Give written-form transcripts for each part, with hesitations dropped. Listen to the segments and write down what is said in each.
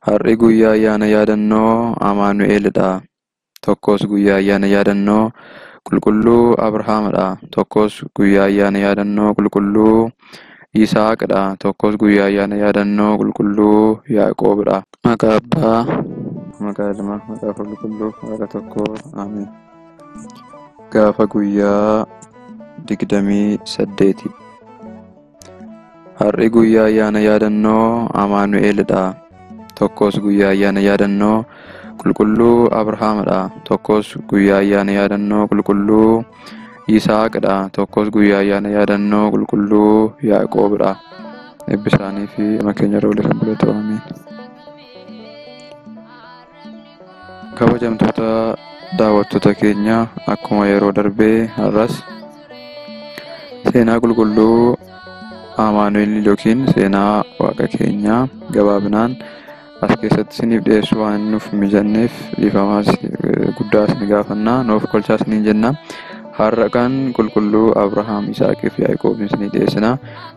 Har'i guyyaa ayyaana yaadannoo Amaanu'eelidha. Tokkos guyyaa ayyaana yaadannoo qulqulluu Abrahaamidha. Tokkos guyyaa ayyaana yaadannoo qulqulluu Yisaaqidha. Tokkos guyyaa ayyaana yaadannoo qulqulluu Yaaqoobidha. Maqaa Abbaa, maqaa Ilmaa, maqaa qulqulluu, waaqa tokkoo. Ameen. Gaafa guyyaa 28. Har'i guyyaa ayyaana yaadannoo Amaanu'eelidha. Tokkos guyyaa ayyaana yaadannoo qulqulluu Abrahaamidha. Tokkos guyyaa ayyaana yaadannoo qulqulluu Yisaaqidha. Tokkos guyyaa ayyaana yaadannoo qulqulluu Yaaqoobidha. Eebbi isaanii fi keenya irra kan bulatu. Ameen. Kabajamtoota daawwattoota keenya, akkuma yeroo darbee har'as seenaa qulqulluu Amaanu'eel yookiin seenaa waaqa keenyaa gabaabinaan as keessatti isiniif dhiyeessu waan nuuf mijanneef dhiifamaas guddaa isin gaafanna. Nuuf kolchaas ni jenna. Har'a kan qulqulluu Abrahaam, Yisaaqii fi Yaaqoob isinii dhiyeessina.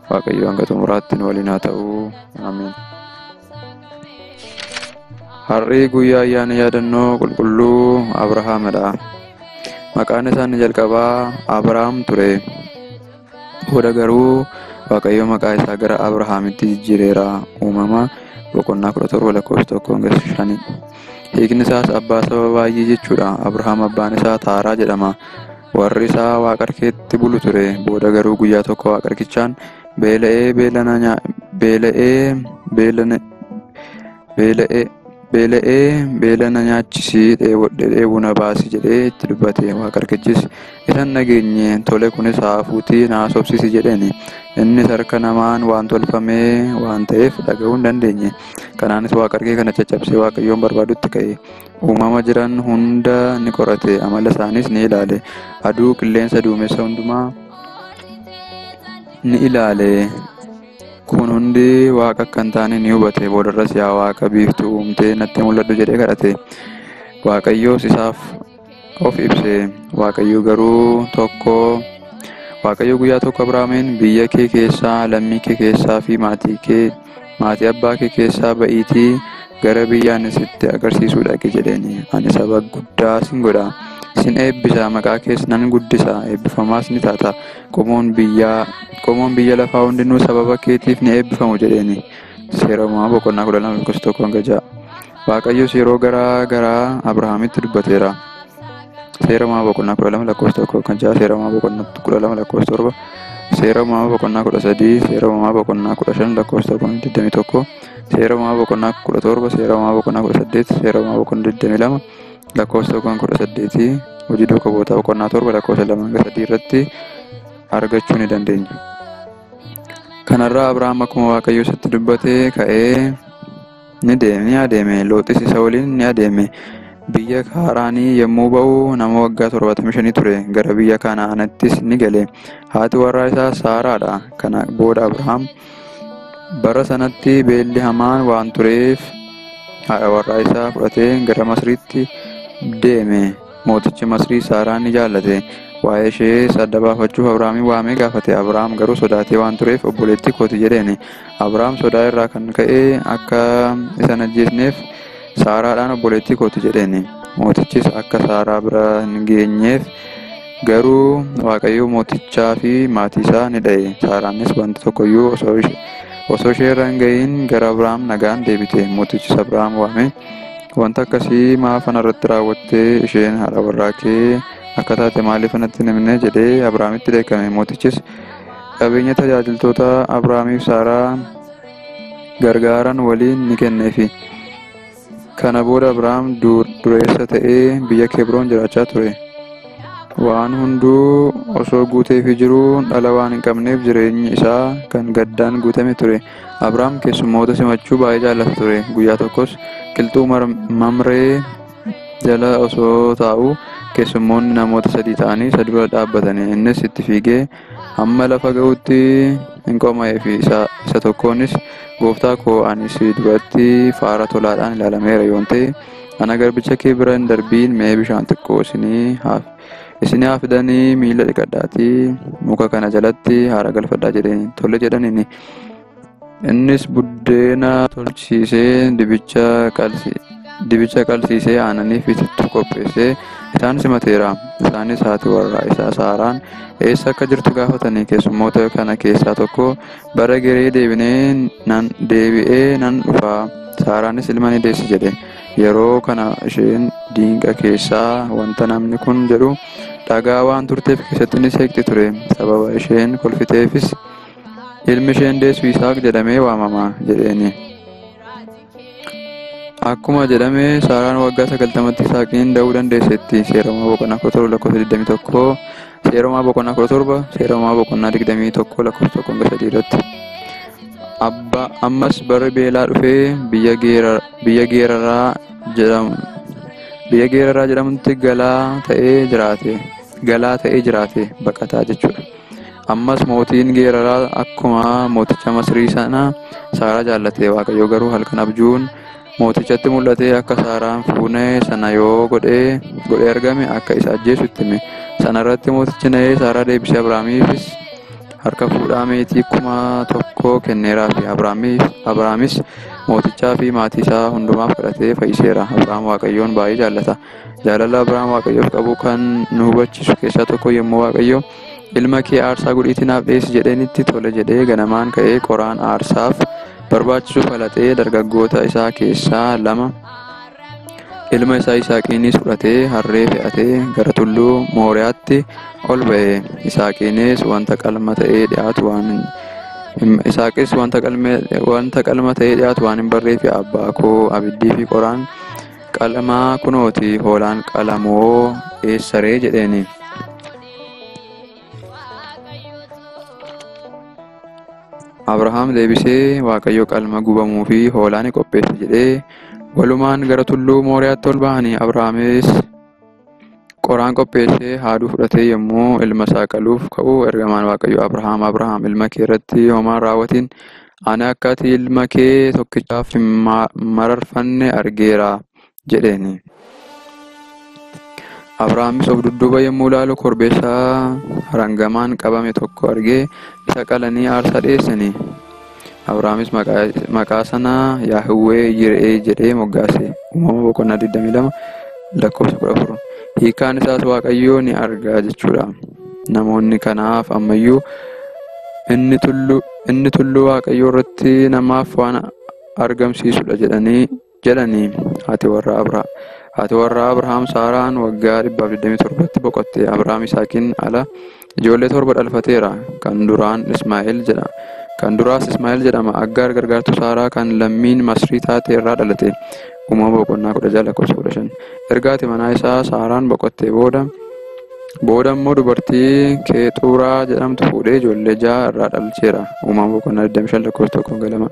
Waaqayyo hanga xumuraatti nu waliin haa ta'u. Ameen. Har'i guyyaa ayyaana yaadannoo qulqulluu Abrahaamidha. Maqaan isaa inni jalqabaa Abrahaam ture. Booda garuu Waaqayyo maqaa isaa gara Abrahaamitti jijjiireera. Uumama 17:1-5. Hiikni isaas abbaa saba baay'ee jechuudha. Abrahaam abbaan isaa Taaraa jedhama. Warri isaa waaqa harkeetti bulu ture. Booda garuu guyyaa tokko waaqa harkichaan beelana nyaachisii dheebuu na baasi jedhee itti dubbate. Waaqa harkichis isan nageenye tole kunis haafuutii na sobsisi jedheeni. Innis harka namaan waan tolfamee waan ta'eef dhaga'uu hin dandeenye. Kanaanis waaqa harkee kana caccabsee Waaqayyoon barbaadutti ka'e. Uumama jiran hunda ni qorate, amala isaaniis ni ilaale. Aduu, qilleensa, duumessa hundumaa ni ilaale. Kun hundi waaqa akka hin taane ni hubate. Boodarras yaa Waaqa biiftuu uumtee natti mul'adhu jedhee kadhate. Waaqayyoos isaaf of ibse. Waaqayyo guyyaa tokko Abrahaamiin biyya kee keessaa, lammii kee keessaa fi maatii abbaa kee keessaa ba'iitii gara biyya ani sitti agarsiisuu dhaqi jedheeni. Ani saba guddaa sin godha. Sin eebbisa, maqaa kees nan guddisa, eebbifamaas ni taata. Qomoon biyya lafaa hundinuu sababa keetiif ni eebbifamu jedheeni. Seera uumamaa 12:1-6. Waaqayyos yeroo garaa garaa Abrahaamitti dubbateera. Seera uumamaa 12:1-6, seera uumamaa 12:7, seera uumamaa 13, seera uumamaa 15:1-21, seera uumamaa 17, seera uumamaa 18, seera uumamaa 22:1-18, hojii duukaa bu'ootaa 7:2-3 irratti argachuu ni dandeenya. Kanarraa Abrahaam akkuma Waaqayyo isatti dubbatee ka'ee ni adeeme. Looxis isa waliin ni adeeme. Biyya Kaaraanii yommuu ba'u nama waggaa 75 ture. Gara biyya Kanaanattis ni gale. Haati warraa isaa Saaraadha. Kana booda Abrahaam bara sanatti beelli hamaan waan tureef haadha warraa isaa fudhatee gara Masriitti deeme. Mootichi Masrii Saaraan ni jaallate. Waa'ee ishee adda baafachuuf Abrahaamin waamee gaafate. Abrahaam garuu sodaatee waan tureef obboleettii kooti jedheeni. Abrahaam sodaa irraa kan ka'e akka isa hin ajjeesneef Saaraadhaan obboleettii kooti jedheeni. Mootichis akka Saaraa bira hin geenyeef garuu Waaqayyo mootichaa fi maatii isaa ni dha'e. Saaraanis wanti tokkoyyuu osoo ishee irra hin ga'iin gara Abrahaam nagaan deebite. Mootichis Abrahaam waamee wanta akkasii maaf anarratti raawwattee? Isheen haadha warraa kee akka taate maaliif anatti hin himne jedhee Abrahaamitti dheekkame. Mootichis qabeenya tajaajiltoota Abrahaamiif Saaraa gargaaran waliin ni kenneefi. Kana booda Abrahaam dureessa ta'ee biyya Kebroon jiraachaa ture. Waan hunduu osoo guuteefii jiruu dhala waan hin qabneef jireenyi isaa kan gaddaan guutame ture. Abrahaam keessummoota simachuu baay'ee jaallata ture. Guyyaa tokkos qilxuu Mamree jala osoo taa'u keessummoonni namoota 3 ta'anii isa dura dhaabbatanii. Innis itti fiigee hamma lafa ga'utti hin qoma'eefi. Isa tokkoonis gooftaa koo ani si duratti faara tolaadhaan ilaalameera yoon ta'e ana garbicha kee bira hin darbiin mee bishaan xiqqoo isinii haa fidanii miila dhiqadhaatii muka kana jalatti haara galfadhaa jedheen. Tole jedhaniini. Innis buddeena tolchiisee dibicha qalsiisee aananii fi ittoo qopheessee isaan simateera. Isaanis haati warraa isaa Saaraan eessa akka jirtu gaafatanii keessummoota kana keessaa tokko bara geree deebi'ee nan dhufa. Saaraanis ilma ni deessi jedhe. Yeroo kana isheen diinqa keessaa wanta namni kun jedhu dhagaa waan turteef keessatti ni seeqxi ture. Sababa isheen kolfiteefis ilmi isheen deessu Yisaaq jedhamee waamama jedheeni. Akkuma jedhame Saaraan waggaa 90tti Yisaaqiin da'uu dandeesseetti. Seeromaa boqonnaa 17 lakkoofsa 21, Seeromaa boqonnaa 17, Seeromaa boqonnaa 21 lakkoofsa 1-3 irratti. Ammas barri beelaa dhufee biyya geeraraa jedhamutti galaa ta'ee jiraate baqataa jechuudha. Ammas mootiin geeraraa akkuma mooticha Masrii sana Saaraa jaallate. Waaqayyo garuu halkan abjuun mootichatti mul'atee akka Saaraan fuune sana yoo godhee argame akka isa ajjeesu itti hime. Sana irratti mootichi na'ee Saaraa deebisee Abrahaamiifis harka fuudhaa meetii 1,000 kenneeraafi. Abrahaamis mootichaa fi maatii isaa hundumaaf kadhatee fayyiseera. Abrahaam Waaqayyoon baay'ee jaallata. Jaalala Abrahaam Waaqayyoof qabu kan nu hubachiisu keessaa tokko yommuu Waaqayyo ilma kee aarsaa godhiitii naaf dhiyeessi jedheenitti tole jedhee ganamaan ka'ee qoraan aarsaaf barbaachisu falaxee dargaggoota isaa keessaa 2 ilma isaa Yisaaqiinis fudhatee harree fe'atee gara tulluu Mooriyaatti ol ba'e. Yisaaqiinis wanta qalma ta'ee dhiyaatu waan hin barreef abbaa koo abiddii fi qoraan qalmaa kunooti hoolaan qalamoo eessaree jedheeni. Abrahaam deebisee Waaqayyo qalma gubamuu fi hoolaa ni qopheesse jedhee walumaan gara tulluu Mooriyaatti ol bahanii. Abrahaamis qoraan qopheessee haaduu fudhatee yommuu ilma isaa qaluuf ka'u ergamaan Waaqayyo Abrahaam ilma kee irratti homaa raawwatiin ani akka ati ilma kee tokkichaaf hin mararfanne argeera jedheeni. Abrahaamis of dudduuba yommuu ilaalu korbeessa harangamaan qabame tokko argee isa qalanii aarsaa dhiyeessanii. Abrahaamis maqaa sana Yaahwee Yiree jedhee moggaase. Uumama boqonnaa 22 lakkoofsa 14. Hiikaan isaas Waaqayyoo ni argaa jechuudha. Namoonni kanaaf ammayyuu inni tulluu Waaqayyoo irratti namaaf waan argamsiisudha jedhanii. Haati warraa Abrahaam Saaraan waggaa 127tti boqotte. Abrahaam Yisaaqiin ala ijoollee 7 dhalfateera. Kan duraas Ismaa'eel jedhama. Aggaar gargaartuu Saaraa kan lammiin Masrii taate irraa dhalate. Uumama boqonnaa 16 lakkoofsa 15. Ergaati manaa isaa Saaraan boqottee booda immoo dubartii Keexuuraa jedhamtu fuudhee ijoollee 6 irraa dhalcheera. Uumama boqonnaa 25 lakkoofsa 1-2.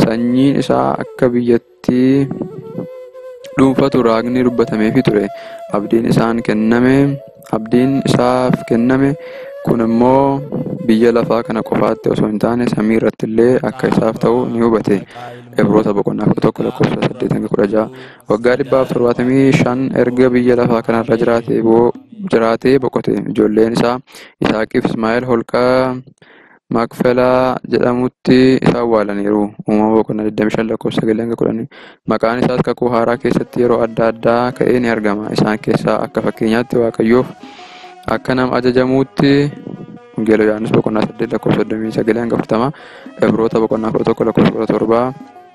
Sanyiin isaa akka biyyattii dhuunfatu raagni dubbatameefii ture. Abdiin isaaf kenname kun immoo biyya lafaa kana qofaatti osoo hin taane samii irratti illee akka isaaf ta'u ni hubate. Ibroota boqonnaa 11 lakkoofsa 8-16. Waggaa 175 erga biyya lafaa kanarra jiraatee boqote. Ijoolleen isaa Yisaaqiif Ismaa'eel holqa Makfelaa jedhamutti isa awwaalaniiru. Uumama boqonnaa 25 lakkoofsa 9-10. Maqaan isaas kakuu haaraa keessatti yeroo adda addaa ka'ee ni argama. Isaan keessaa akka fakkeenyaatti Waaqayyoof akka nama ajajamuutti Wangeela Yohaannis boqonnaa 8 lakkoofsa 39-40. Ibroota boqonnaa 11 lakkoofsa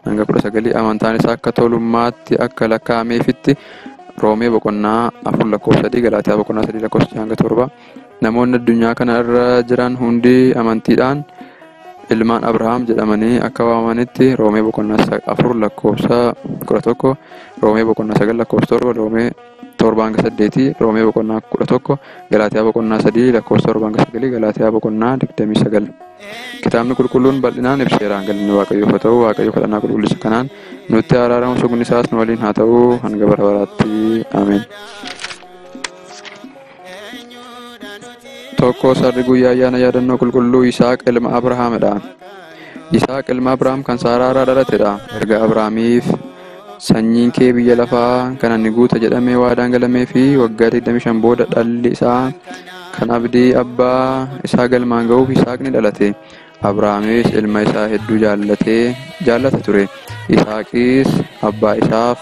17-19. Amantaan isaa akka tolummaatti akka lakkaa'ameefitti Roomee boqonnaa 4 lakkoofsa 3, Galaatiyaa boqonnaa 3 lakkoofsa 6-7. Namoonni addunyaa kana irra jiran hundi amantiidhaan ilmaan Abrahaam jedhamanii akka waamanitti Roomee boqonnaa 4 lakkoofsa 11, Roomee boqonnaa 9 lakkoofsa 7, Roomee 7-8, Roomee boqonnaa 11, Galaatiyaa boqonnaa 3 lakkoofsa 7-9, Galaatiyaa boqonnaa 29. Kitaabni qulqulluun bal'inaan ibseera. Galanni Waaqayyoof haa ta'u. Waaqayyo kadhannaa qulqullisa kanaan nutti araaramu. Sugni isaas nu waliin haa ta'u hanga bara baraatti. Ameen. Tokko sarri guyyaa ayyaana yaadannoo qulqulluu Yisaaq ilma Abrahaamidha. Yisaaq ilma Abrahaam kan Saaraa irraa dhalatedha. Erga Abrahaamiif sanyiin kee biyya lafaa kana ni guuta jedhamee waadaan galamee fi waggaa 25 booda dhalli isaa kan abdii abbaa isaa galmaan ga'uuf Yisaaq ni dhalate. Abrahaamis ilma isaa hedduu jaallata ture. Yisaaqis abbaa isaaf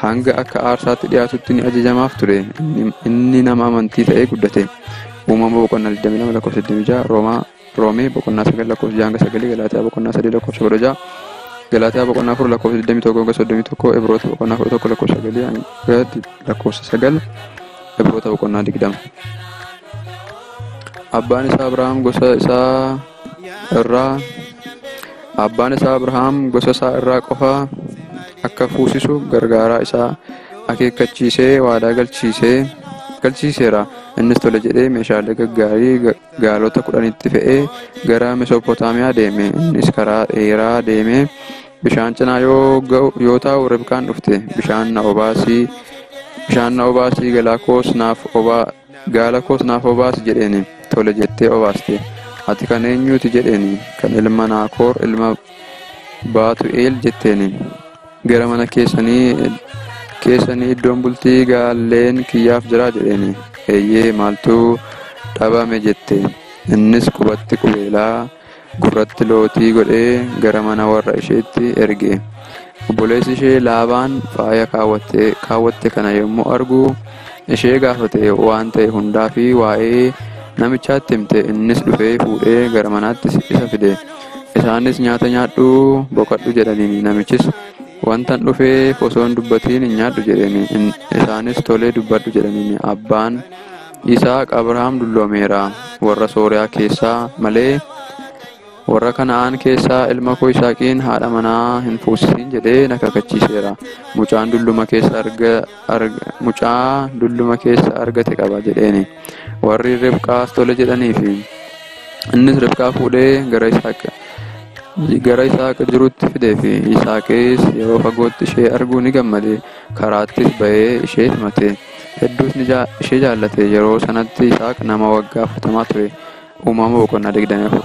hanga akka aarsaatti dhiyaatutti ni ajajamaaf ture. Inni nama amantii ta'ee guddate. Uumama boqonnaa 22 lakkoofsa 26, Roomee boqonnaa 9 lakkoofsa 6-9, Galaatiyaa boqonnaa 3 lakkoofsa 16, Galaatiyaa boqonnaa 4 lakkoofsa 21-31, Ibroota boqonnaa 11 lakkoofsa 9 hanga lakkoofsa 9, Ibroota boqonnaa 20. Abbaan isaa Abrahaam gosa isaa irraa qofa akka fuusisu gargaaraa isaa akeekkachiisee waadaa galchiiseera. Innis tole jedhee meeshaalee gaggaarii gaalota 10tti fe'ee gara Mesopootaamiyaa deeme. Innis karaa dheeraa deemee bishaan cinaa yoo taa'u Ribqaan dhufte. Bishaan na obaasii gaala koos naaf obaasi jedheeni. Tole jettee obaaste. Ati kan eenyuuti jedheeni. Kan ilma Naakoor ilma Baatu'eel jetteeni. Gara mana keessanii iddoon bultii gaalleen kiyyaaf jira jedheeni. Eeyyee maaltu dhabame jette. Innis qubatti qubeelaa gurratti lootii godhee gara mana warra isheetti erge. Obboleessi ishee Laabaan faaya kaawwatte kana yommuu argu ishee gaafate waan ta'e hundaa fi waa'ee namichaatti himte. Innis dhufee fuudhee gara manaatti isa fide. Isaanis nyaata nyaadhu boqadhu jedhaniini. Namichis wantan dhufee osoo hin dubbatiin hin nyaadhu jedheni. Isaanis tolee dubbadhu jedhaniini. Abbaan Yisaaq Abrahaam dulloomeera. Warra Sooriyaa keessaa malee warra Kana'aan keessaa ilma koo Yisaaqiin haadha manaa hin fuusisin jedhee na kakachiiseera. Mucaan dulluma keessa argate qaba jedheeni. Warri Ribqaas tole jedhaniifi. Innis Ribqaa fuudhee gara Yisaaq jirutti fideefi. Yisaaqis yeroo fagootti ishee arguu ni gammade. Karaattis ba'ee ishee simate. Hedduus ishee jaallate. Yeroo sanatti Yisaaq nama waggaa 40 ture. Uumama boqonnaa 24.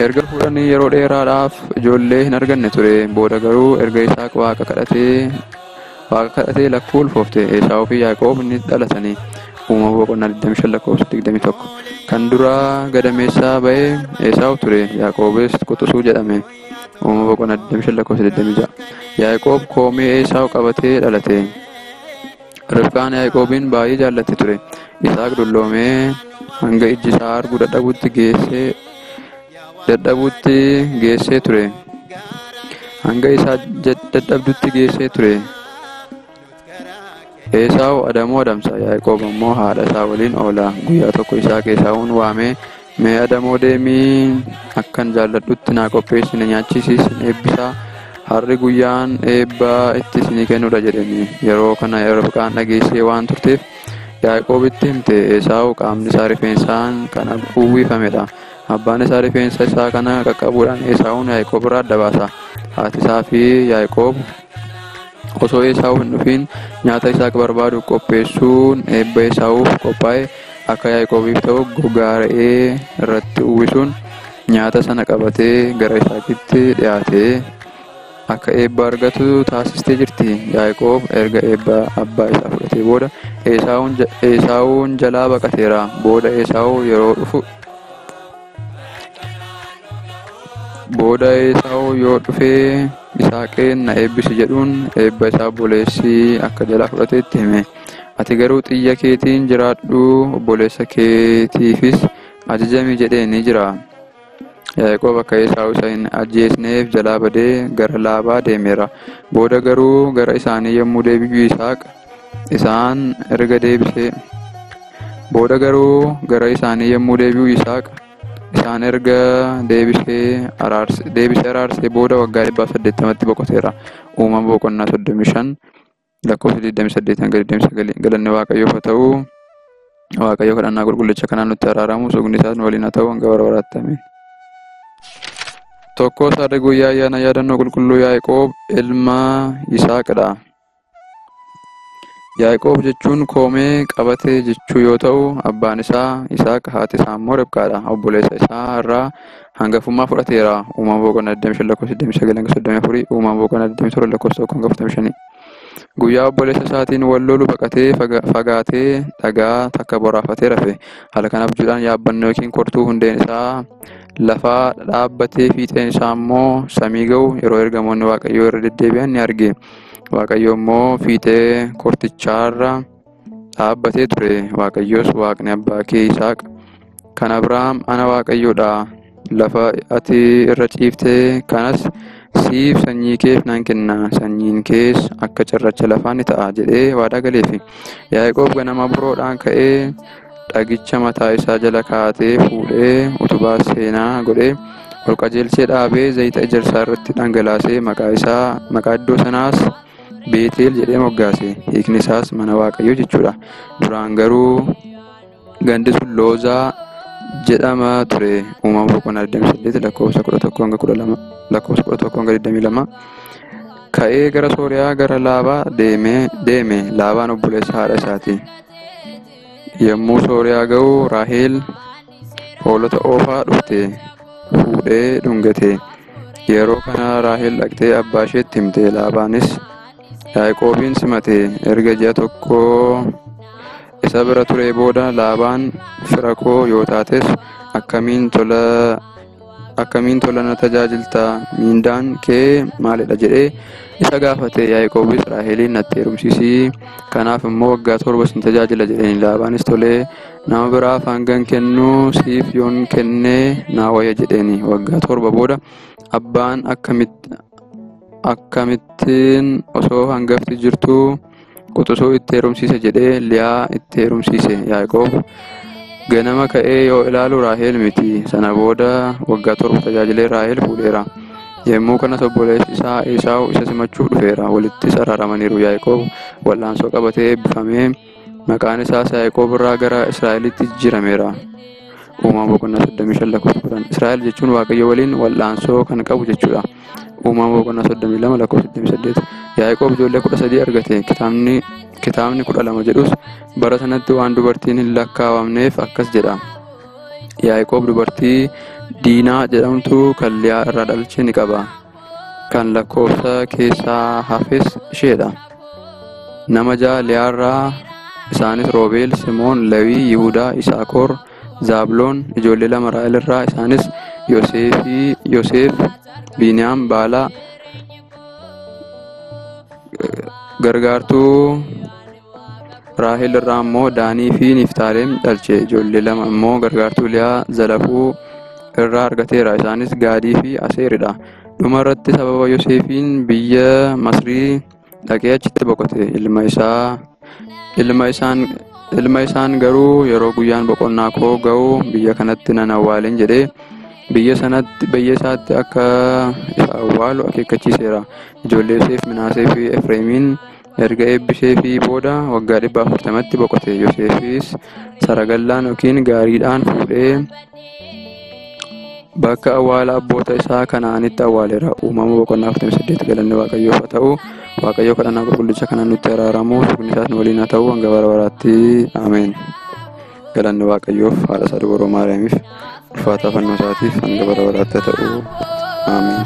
Erga fuudhanii yeroo dheeraadhaaf ijoollee hin arganne ture. Booda garuu erga Yisaaq waaqa kadhatee lakkuu ulfoofte. Esaawuu fi Yaaqoob ni dhalatanii. Uumama boqonnaa 25 lakkoofsa 21. Kan duraa gadameessaa ba'e Esaawu ture. Yaaqoobis quxisuu jedhame. Uumama boqonnaa 25 lakkoofsa 26. Yaaqoob koomee Esaawu qabatee dhalate. Ribqaan Yaaqoobiin baay'ee jaallatti ture. Yisaaq dulloomee hanga ijji isaa arguu dadhabutti geessee ture. Hanga isaa dadhabdutti geessee ture. Esaawu adamoo adamsa. Yaaqoob ammoo haadha isaa waliin oola. Guyyaa tokko Yisaaq Esaawun waamee, mee adamoo deemii akkan jaalladhutti naa qopheessi na nyaachisiisi eebbisaa. Harri guyyaan eebbaa itti isinii kennuudha jedhanii. Yeroo kana Ribqaan dhageessee waan turteef Yaaqoobitti himte. Esaawu qaamni isaa rifeensaan kan uwwifamedha. Abbaan isaa rifeensa isaa kana qaqqabuudhaan Esaawun Yaaqoob irraa adda baasa. Haati isaa fi Yaaqoob osoo Esaawu hin dhufiin nyaata Yisaaq barbaadu qopheessuun eebba Esaawuuf qophaa'e akka Yaaqoobiif ta'u gogaa re'ee irratti uwwisuun nyaata sana qabatee gara Yisaaqitti dhiyaate akka eebba argatu taasistee jirti. Yaaqoob erga eebba abbaa isaa fudhatee booda Esaawun jalaa baqateera. Booda Esaawu yoo dhufee Yisaaqeen na eebbisi jedhuun eebba isaa obboleessi akka jalaa fudhateetti hime. Ati garuu xiyya keetiin jiraadhu, obboleessa keetiifis ajajami jedhee ni jira. Yaaqoob akka Esaawu isa hin ajjeesneef jalaa badee gara Laabaa deemeera. Booda garuu gara isaanii yommuu deebi'u Yisaaq isaan erga deebisee araarsee booda waggaa 180tti boqoteera. Uumama boqonnaa 35 lakkoofsa 28-29. Galanni Waaqayyoof haa ta'u. Waaqayyo kadhannaa qulqullicha kanaan nutti araaramu. Sogni isaas nu waliin haa ta'u hanga bara baraatti. Ameen. Tokko saada guyyaa ayyaana yaadannoo qulqulluu Yaaqoob ilma Yisaaqidha. Yaaqoob jechuun koomee qabate jechuu yoo ta'u, abbaan isaa Yisaaq, haati isaa immoo Ribqaadha. Obboleessa isaa irraa hangafummaa fudhateera. Uumama boqonnaa 25-29-34, Uumama boqonnaa 27-1-45. Guyyaa obboleessa isaatiin wal lolu baqatee fagaatee dhagaa takka boraafatee rafe. Haala kana abjuudhaan yaabbannoo yookiin kortuu hundeen isaa lafaa dhaabbatee fiixeen isaa immoo samii ga'u yeroo ergamoonni Waaqayyoo irra deddeebi'an ni arge. Waaqayyo immoo fiixee kortichaarra dhaabbatee ture. Waaqayyos Waaqni abbaa kee Isaaq kan Abrahaam ana Waaqayyoodha. Lafa ati irra ciiftee kanas siif sanyii keef nan kenna. Sanyiin kees akka cirracha lafaa ni ta'a jedhee waadaa galeefi. Yaaqoob ganama boroodhaan ka'ee dhagicha mataa isaa jala kaa'atee fuudhee utubaa seenaa godhee ol qajeelchee dhaabee zayita ejersaa irratti dhangalaasee maqaa iddoo sanaas Beeteel jedhee moggaase. Hiikni isaas mana Waaqayyoo jechuudha. Duraan garuu gandi sun Loozaa jedhama ture. Uumama boqonnaa 28 lakkoofsa 11 lakkoofsa 11-22. Ka'ee gara Sooriyaa gara Laabaa deeme. Laabaan obboleessa haadha isaati. Yommuu Sooriyaa ga'u Raaheel hoolota oofaa dhufte fuudhee dhungate. Yeroo kana Raaheel dhaqxee abbaa isheetti himte. Laabaanis Yaaqoobiin simate. Erga ji'a tokko isa bira ture booda Laabaan fira koo yoo taates akkamiin tola na tajaajilta, miindaan kee maalidha jedhee isa gaafate. Yaaqoobis Raaheeliin natti heerumsiisii, kanaaf immoo waggaa 7 sin tajaajila jedheen. Laabaanis tolee nama biraaf hangan kennuu siif yoon kennee naa wayya jedheen. Waggaa 7 booda abbaan akkamittiin osoo hangafti jirtuu quxisuu itti heerumsiise jedhee Liyaa itti heerumsiise. Yaaqoob ganama ka'ee yoo ilaalu Raaheel miti. Sana booda waggaa 7 tajaajilee Raaheel fuudheera. Yommuu kanas obboleessi isaa Esaawu isa simachuuf dhufeera. Walittis araaramaniiru. Yaaqoob wal'aansoo qabatee eebbifamee maqaan isaas Yaaqoob irraa gara Israa'elitti jijjiirameera. Uumama boqonnaa 35 lakkoofsa 10. Israa'el jechuun Waaqayyo waliin wal'aansoo kan qabu jechuudha. Uumama boqonnaa 32 lakkoofsa 28. Yaaqoob ijoollee 13 argate. Kitaabni 12 jedhus bara sanatti waan dubartiin hin lakkaawamneef akkas jedha. Yaaqoob dubartii Diinaa jedhamtu kan Liyaa irraa dhalche ni qaba. Kan lakkoofsa keessaa hafes isheedha. Nama 6 Liyaa irraa, isaanis Roobeel, Simoon, Lewii, Yihuudaa, Isaakor, Zaabiloon. Ijoollee 2 Raaheel irraa, isaanis Yoosef, Biniyaam, Baalaa. Gargaartuu Raaheel irraa immoo Daanii fi Niftaalem dhalche. Ijoollee 2 immoo gargaartuu Liyaa Zalafuu irraa argateera. Isaanis Gaadii fi Aseeridha. Dhuma irratti sababa Yoosefiin biyya Masrii dhaqee achitti boqote. Ilma isaan garuu yeroo guyyaan boqonnaa koo ga'u biyya kanatti nan awwaalin jedhee biyya isaatti akka isa awwaalu akeekkachiiseera. Ijoollee Yoosef, Minaasee fi Efreemiin erga eebbisee fi booda waggaa 140tti boqote. Yoosefis saragallaan yookiin gaariidhaan fuudhee bakka awwaala abboota isaa Kanaanitti awwaaleera. Uumama boqonnaa 48. Galanni Waaqayyoof haa ta'u. Waaqayyo kadhannaa qulqullicha kana nutti araaramu. Sugni isaas nu waliin haa ta'u hanga bara baraatti. Ameen. Galanni Waaqayyoof haadha isaa dubroo Maariyaamiif ulfaataa fannoo isaatiif hanga bara baraatti haa ta'u. Ameen.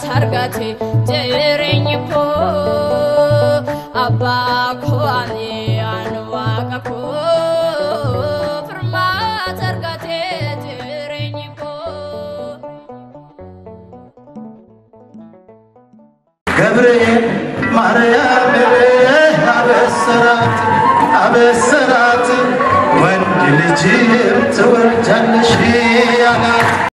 Targate jirenyiko abba ko ali anwa ko firma targate jirenyiko ገብርኤል ማርያም አበሰራት ወንድ ልጅ ትወልጃለሽ ያላት